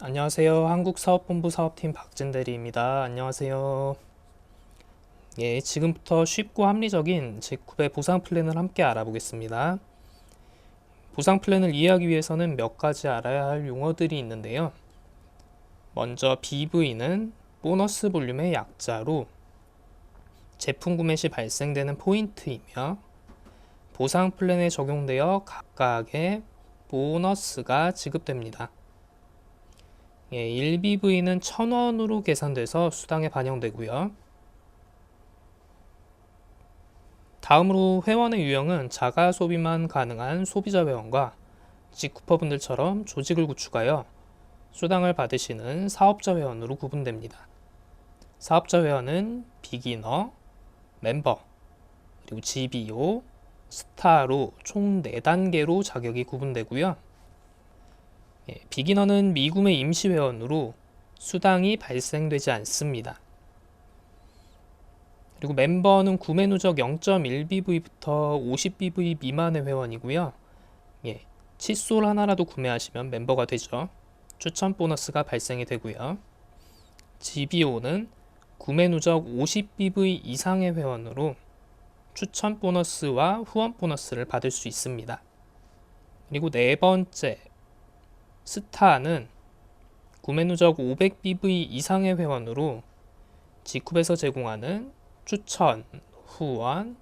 안녕하세요. 한국사업본부 사업팀 박진대리입니다. 안녕하세요. 예, 지금부터 쉽고 합리적인 직급의 보상 플랜을 함께 알아보겠습니다. 보상 플랜을 이해하기 위해서는 몇 가지 알아야 할 용어들이 있는데요. 먼저 BV는 보너스 볼륨의 약자로 제품 구매 시 발생되는 포인트이며 보상 플랜에 적용되어 각각의 보너스가 지급됩니다. 1BV는 1,000원으로 계산돼서 수당에 반영되고요. 다음으로 회원의 유형은 자가 소비만 가능한 소비자 회원과 직쿠퍼분들처럼 조직을 구축하여 수당을 받으시는 사업자 회원으로 구분됩니다. 사업자 회원은 비기너, 멤버, 그리고 GBO, 스타로 총 4단계로 자격이 구분되고요. 비기너는 미구매 임시 회원으로 수당이 발생되지 않습니다. 그리고 멤버는 구매 누적 0.1BV부터 50BV 미만의 회원이고요. 칫솔 하나라도 구매하시면 멤버가 되죠. 추천 보너스가 발생이 되고요. GBO는 구매 누적 50BV 이상의 회원으로 추천 보너스와 후원 보너스를 받을 수 있습니다. 그리고 네 번째, 스타는 구매 누적 500BV 이상의 회원으로 G쿱에서 제공하는 추천, 후원,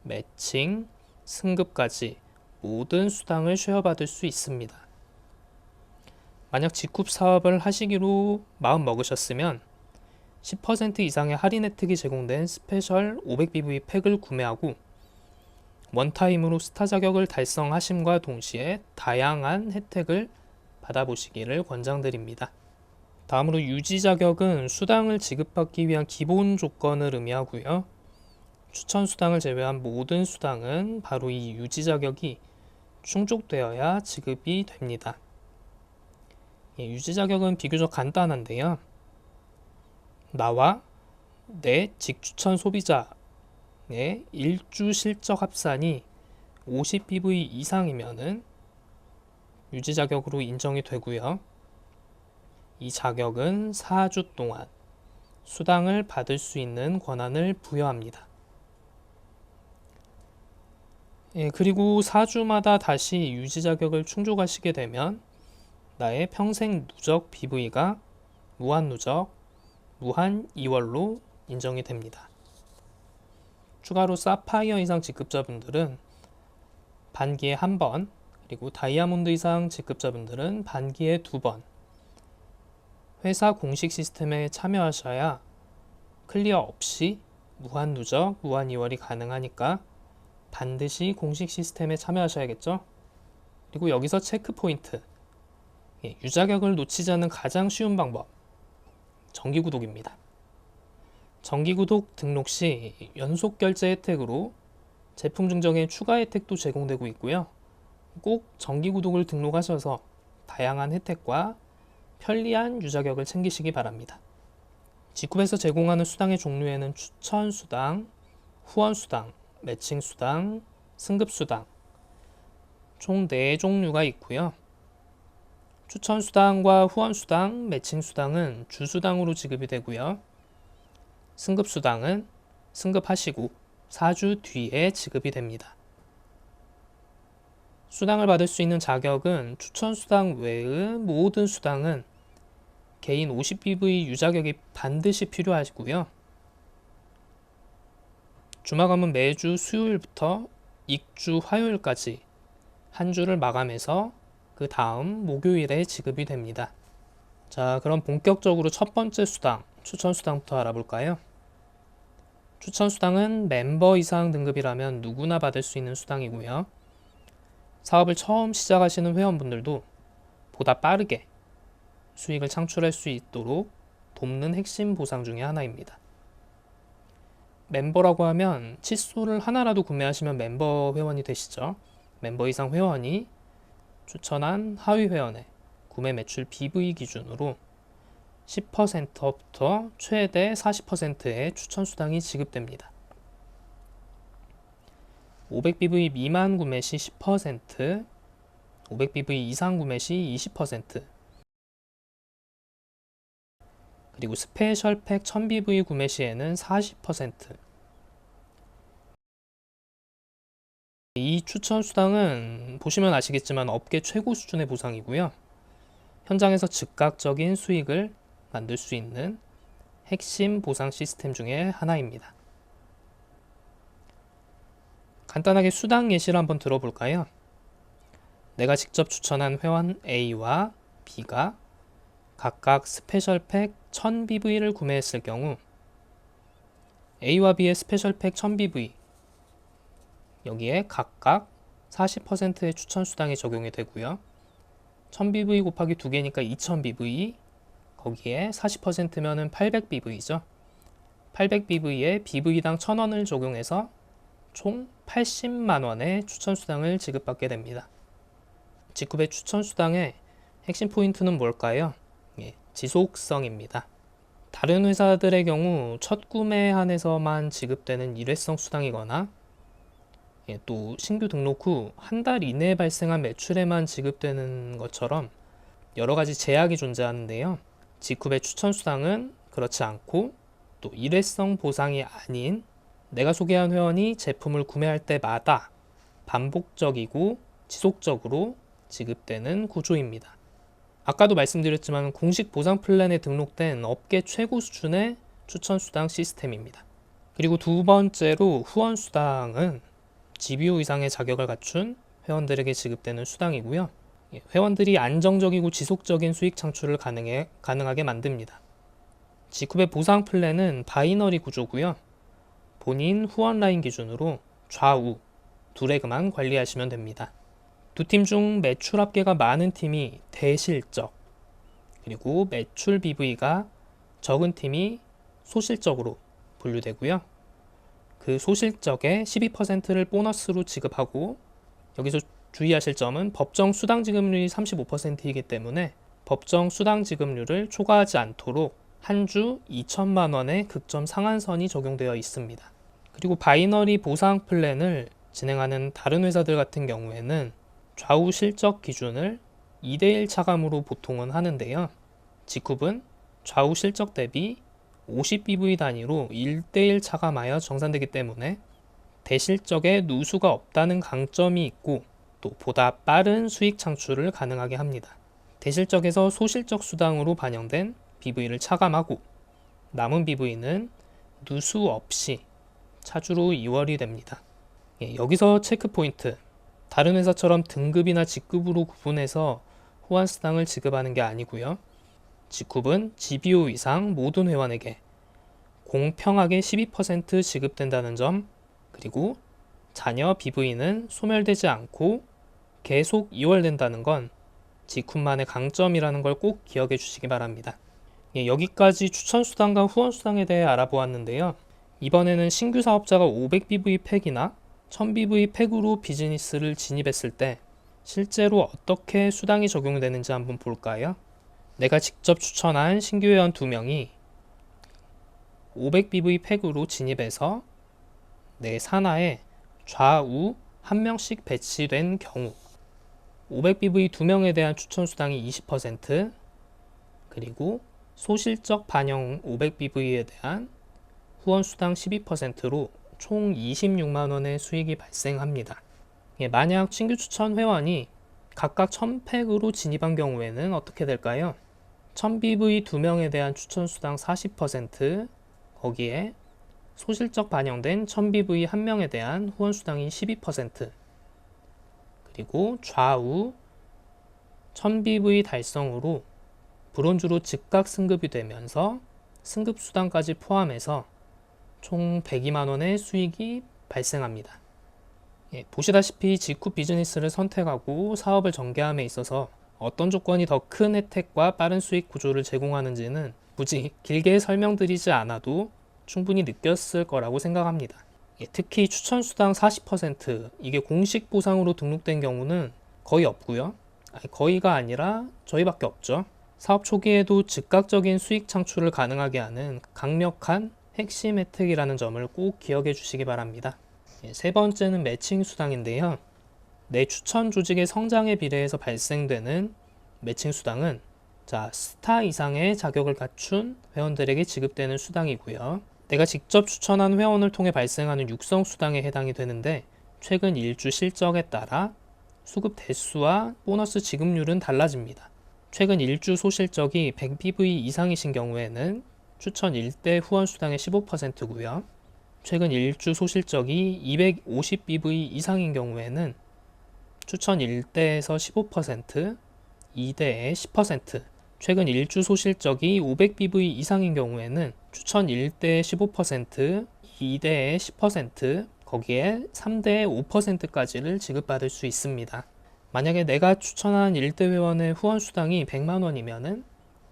매칭, 승급까지 모든 수당을 쉐어받을 수 있습니다. 만약 G쿱 사업을 하시기로 마음 먹으셨으면 10% 이상의 할인 혜택이 제공된 스페셜 500BV 팩을 구매하고 원타임으로 스타 자격을 달성하심과 동시에 다양한 혜택을 받아보시기를 권장드립니다. 다음으로 유지 자격은 수당을 지급받기 위한 기본 조건을 의미하고요. 추천 수당을 제외한 모든 수당은 바로 이 유지 자격이 충족되어야 지급이 됩니다. 유지 자격은 비교적 간단한데요. 나와 내 직추천 소비자의 일주 실적 합산이 50BV 이상이면은 유지 자격으로 인정이 되고요. 이 자격은 4주 동안 수당을 받을 수 있는 권한을 부여합니다. 그리고 4주마다 다시 유지 자격을 충족하시게 되면 나의 평생 누적 BV가 무한 누적, 무한 2월로 인정이 됩니다. 추가로 사파이어 이상 직급자분들은 반기에 1번, 그리고 다이아몬드 이상 직급자분들은 반기에 2번, 회사 공식 시스템에 참여하셔야 클리어 없이 무한 누적, 무한 2월이 가능하니까 반드시 공식 시스템에 참여하셔야겠죠? 그리고 여기서 체크 포인트. 유자격을 놓치지 않는 가장 쉬운 방법. 정기구독입니다. 정기구독 등록 시 연속 결제 혜택으로 제품 증정에 추가 혜택도 제공되고 있고요. 꼭 정기구독을 등록하셔서 다양한 혜택과 편리한 유자격을 챙기시기 바랍니다. G쿱에서 제공하는 수당의 종류에는 추천 수당, 후원 수당, 매칭 수당, 승급 수당 총 4종류가 있고요. 추천 수당과 후원 수당, 매칭 수당은 주수당으로 지급이 되고요. 승급 수당은 승급하시고 4주 뒤에 지급이 됩니다. 수당을 받을 수 있는 자격은 추천 수당 외의 모든 수당은 개인 50BV 유자격이 반드시 필요하시고요. 주마감은 매주 수요일부터 익주 화요일까지 한 주를 마감해서 그 다음 목요일에 지급이 됩니다. 자, 그럼 본격적으로 첫 번째 수당, 추천 수당부터 알아볼까요? 추천 수당은 멤버 이상 등급이라면 누구나 받을 수 있는 수당이고요. 사업을 처음 시작하시는 회원분들도 보다 빠르게 수익을 창출할 수 있도록 돕는 핵심 보상 중에 하나입니다. 멤버라고 하면 칫솔을 하나라도 구매하시면 멤버 회원이 되시죠. 멤버 이상 회원이 추천한 하위 회원의 구매 매출 BV 기준으로 10%부터 최대 40%의 추천 수당이 지급됩니다. 500BV 미만 구매 시 10%, 500BV 이상 구매 시 20%, 그리고 스페셜팩 1000BV 구매 시에는 40%. 이 추천 수당은 보시면 아시겠지만 업계 최고 수준의 보상이고요. 현장에서 즉각적인 수익을 만들 수 있는 핵심 보상 시스템 중에 하나입니다. 간단하게 수당 예시를 한번 들어볼까요? 내가 직접 추천한 회원 A와 B가 각각 스페셜팩 1000BV를 구매했을 경우 A와 B의 스페셜팩 1000BV 여기에 각각 40%의 추천 수당이 적용이 되고요. 1000BV 곱하기 2개니까 2000BV 거기에 40%면은 800BV죠. 800BV에 BV당 1000원을 적용해서 총 80만원의 추천 수당을 지급받게 됩니다. 직급의 추천 수당의 핵심 포인트는 뭘까요? 지속성입니다. 다른 회사들의 경우 첫 구매에 한해서만 지급되는 일회성 수당이거나 또 신규 등록 후 한 달 이내에 발생한 매출에만 지급되는 것처럼 여러 가지 제약이 존재하는데요. 직급의 추천 수당은 그렇지 않고 또 일회성 보상이 아닌 내가 소개한 회원이 제품을 구매할 때마다 반복적이고 지속적으로 지급되는 구조입니다. 아까도 말씀드렸지만 공식 보상 플랜에 등록된 업계 최고 수준의 추천 수당 시스템입니다. 그리고 두 번째로 후원 수당은 GBO 이상의 자격을 갖춘 회원들에게 지급되는 수당이고요. 회원들이 안정적이고 지속적인 수익 창출을 가능하게 만듭니다. G쿱의 보상 플랜은 바이너리 구조고요. 본인 후원 라인 기준으로 좌우 두 레그만 관리하시면 됩니다. 두 팀 중 매출 합계가 많은 팀이 대실적, 그리고 매출 BV가 적은 팀이 소실적으로 분류되고요. 그 소실적의 12%를 보너스로 지급하고, 여기서 주의하실 점은 법정 수당 지급률이 35%이기 때문에 법정 수당 지급률을 초과하지 않도록 한 주 2천만 원의 극점 상한선이 적용되어 있습니다. 그리고 바이너리 보상 플랜을 진행하는 다른 회사들 같은 경우에는 좌우 실적 기준을 2대1 차감으로 보통은 하는데요. G쿱은 좌우 실적 대비 50BV 단위로 1대1 차감하여 정산되기 때문에 대실적에 누수가 없다는 강점이 있고 또 보다 빠른 수익 창출을 가능하게 합니다. 대실적에서 소실적 수당으로 반영된 BV를 차감하고 남은 BV는 누수 없이 차주로 이월이 됩니다. 여기서 체크 포인트. 다른 회사처럼 등급이나 직급으로 구분해서 후원 수당을 지급하는 게 아니고요. G쿱은 GBO 이상 모든 회원에게 공평하게 12% 지급된다는 점, 그리고 자녀 BV는 소멸되지 않고 계속 이월된다는 건 G쿱만의 강점이라는 걸 꼭 기억해 주시기 바랍니다. 여기까지 추천 수당과 후원 수당에 대해 알아보았는데요. 이번에는 신규 사업자가 500BV 팩이나 1000BV 팩으로 비즈니스를 진입했을 때 실제로 어떻게 수당이 적용되는지 한번 볼까요? 내가 직접 추천한 신규 회원 2명이 500BV 팩으로 진입해서 내 산하에 좌우 1명씩 배치된 경우 500BV 2명에 대한 추천 수당이 20%, 그리고 소실적 반영 500BV에 대한 후원 수당 12%로 총 26만원의 수익이 발생합니다. 만약 신규 추천 회원이 각각 1000팩으로 진입한 경우에는 어떻게 될까요? 1000BV 2명에 대한 추천 수당 40%, 거기에 소실적 반영된 1000BV 1명에 대한 후원 수당이 12%, 그리고 좌우 1000BV 달성으로 브론즈로 즉각 승급이 되면서 승급 수당까지 포함해서 총 102만원의 수익이 발생합니다. 보시다시피 G쿱 비즈니스를 선택하고 사업을 전개함에 있어서 어떤 조건이 더 큰 혜택과 빠른 수익 구조를 제공하는지는 굳이 길게 설명드리지 않아도 충분히 느꼈을 거라고 생각합니다. 특히 추천 수당 40% 이게 공식 보상으로 등록된 경우는 거의 없고요. 거의가 아니라 저희밖에 없죠. 사업 초기에도 즉각적인 수익 창출을 가능하게 하는 강력한 핵심 혜택이라는 점을 꼭 기억해 주시기 바랍니다. 세 번째는 매칭 수당인데요. 내 추천 조직의 성장에 비례해서 발생되는 매칭 수당은 자, 스타 이상의 자격을 갖춘 회원들에게 지급되는 수당이고요. 내가 직접 추천한 회원을 통해 발생하는 육성 수당에 해당이 되는데 최근 일주 실적에 따라 수급 대수와 보너스 지급률은 달라집니다. 최근 일주 소실적이 100BV 이상이신 경우에는 추천 1대 후원 수당의 15%고요. 최근 일주 소실적이 250BV 이상인 경우에는 추천 1대에서 15%, 2대에 10%, 최근 일주 소실적이 500BV 이상인 경우에는 추천 1대에 15%, 2대에 10%, 거기에 3대에 5%까지를 지급받을 수 있습니다. 만약에 내가 추천한 1대 회원의 후원 수당이 100만 원이면은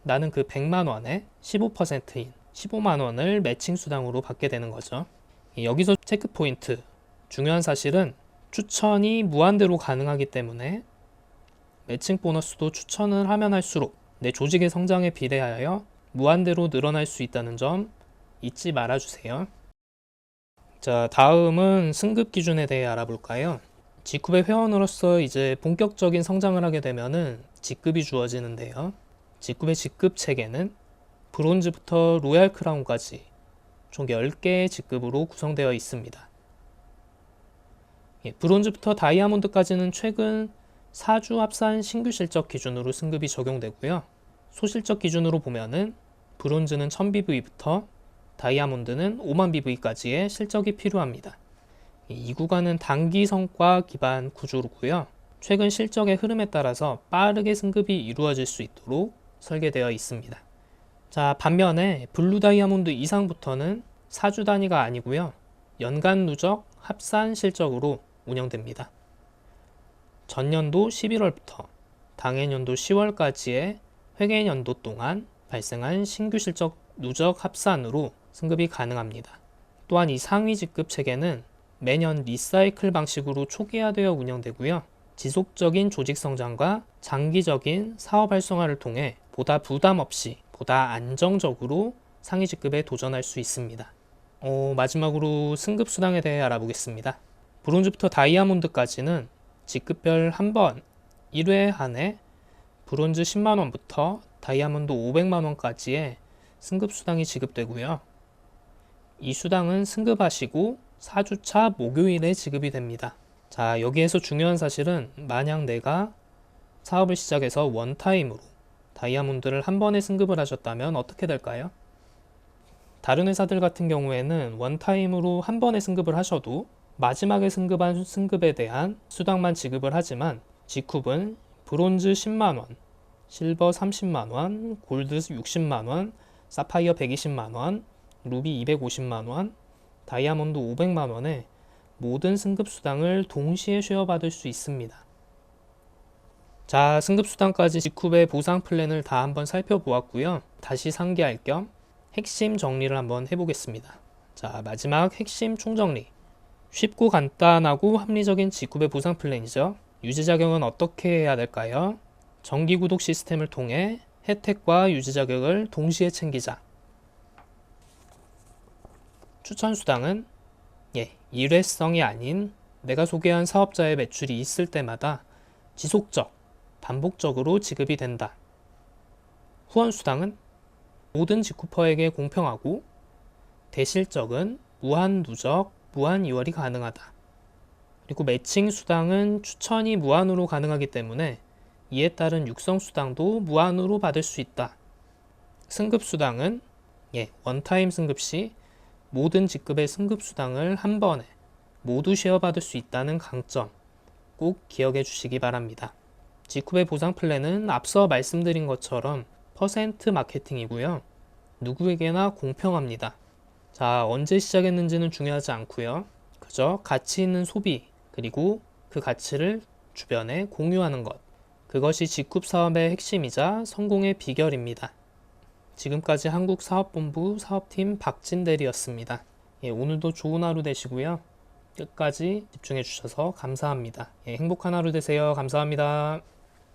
나는 그 100만 원의 15%인 15만 원을 매칭 수당으로 받게 되는 거죠. 여기서 체크 포인트, 중요한 사실은 추천이 무한대로 가능하기 때문에 매칭 보너스도 추천을 하면 할수록 내 조직의 성장에 비례하여 무한대로 늘어날 수 있다는 점 잊지 말아주세요. 자, 다음은 승급 기준에 대해 알아볼까요? G쿱의 회원으로서 이제 본격적인 성장을 하게 되면은 직급이 주어지는데요. G쿱의 직급 체계는 브론즈부터 로얄 크라운까지 총 10개의 직급으로 구성되어 있습니다. 브론즈부터 다이아몬드까지는 최근 4주 합산 신규 실적 기준으로 승급이 적용되고요. 소실적 기준으로 보면은 브론즈는 1000BV부터 다이아몬드는 50000BV까지의 실적이 필요합니다. 이 구간은 단기 성과 기반 구조로고요. 최근 실적의 흐름에 따라서 빠르게 승급이 이루어질 수 있도록 설계되어 있습니다. 자, 반면에 블루 다이아몬드 이상부터는 4주 단위가 아니고요. 연간 누적 합산 실적으로 운영됩니다. 전년도 11월부터 당해년도 10월까지의 회계연도 동안 발생한 신규 실적 누적 합산으로 승급이 가능합니다. 또한 이 상위 직급 체계는 매년 리사이클 방식으로 초기화되어 운영되고요. 지속적인 조직 성장과 장기적인 사업 활성화를 통해 보다 부담 없이 보다 안정적으로 상위 직급에 도전할 수 있습니다. 마지막으로 승급 수당에 대해 알아보겠습니다. 브론즈부터 다이아몬드까지는 직급별 한 번 1회 한해 브론즈 10만원부터 다이아몬드 500만원까지의 승급 수당이 지급되고요. 이 수당은 승급하시고 4주차 목요일에 지급이 됩니다. 자, 여기에서 중요한 사실은 만약 내가 사업을 시작해서 원타임으로 다이아몬드를 한 번에 승급을 하셨다면 어떻게 될까요? 다른 회사들 같은 경우에는 원타임으로 한 번에 승급을 하셔도 마지막에 승급한 승급에 대한 수당만 지급을 하지만 G쿱은 브론즈 10만원, 실버 30만원, 골드 60만원, 사파이어 120만원, 루비 250만원, 다이아몬드 500만원의 모든 승급 수당을 동시에 쉐어받을 수 있습니다. 자, 승급 수당까지 G쿱의 보상 플랜을 다 한번 살펴보았고요. 다시 상기할 겸 핵심 정리를 한번 해보겠습니다. 자, 마지막 핵심 총정리. 쉽고 간단하고 합리적인 G쿱의 보상 플랜이죠. 유지 자격은 어떻게 해야 될까요? 정기 구독 시스템을 통해 혜택과 유지 자격을 동시에 챙기자. 추천 수당은 일회성이 아닌 내가 소개한 사업자의 매출이 있을 때마다 지속적, 반복적으로 지급이 된다. 후원 수당은 모든 G쿠퍼에게 공평하고 대실적은 무한 누적, 무한 이월이 가능하다. 그리고 매칭 수당은 추천이 무한으로 가능하기 때문에 이에 따른 육성 수당도 무한으로 받을 수 있다. 승급 수당은 원타임 승급 시 모든 직급의 승급 수당을 한 번에 모두 쉐어받을 수 있다는 강점 꼭 기억해 주시기 바랍니다. G쿱의 보상 플랜은 앞서 말씀드린 것처럼 퍼센트 마케팅이고요. 누구에게나 공평합니다. 자, 언제 시작했는지는 중요하지 않고요. 그저 가치 있는 소비 그리고 그 가치를 주변에 공유하는 것. 그것이 G쿱 사업의 핵심이자 성공의 비결입니다. 지금까지 한국사업본부 사업팀 박진대리였습니다. 오늘도 좋은 하루 되시고요. 끝까지 집중해 주셔서 감사합니다. 행복한 하루 되세요. 감사합니다.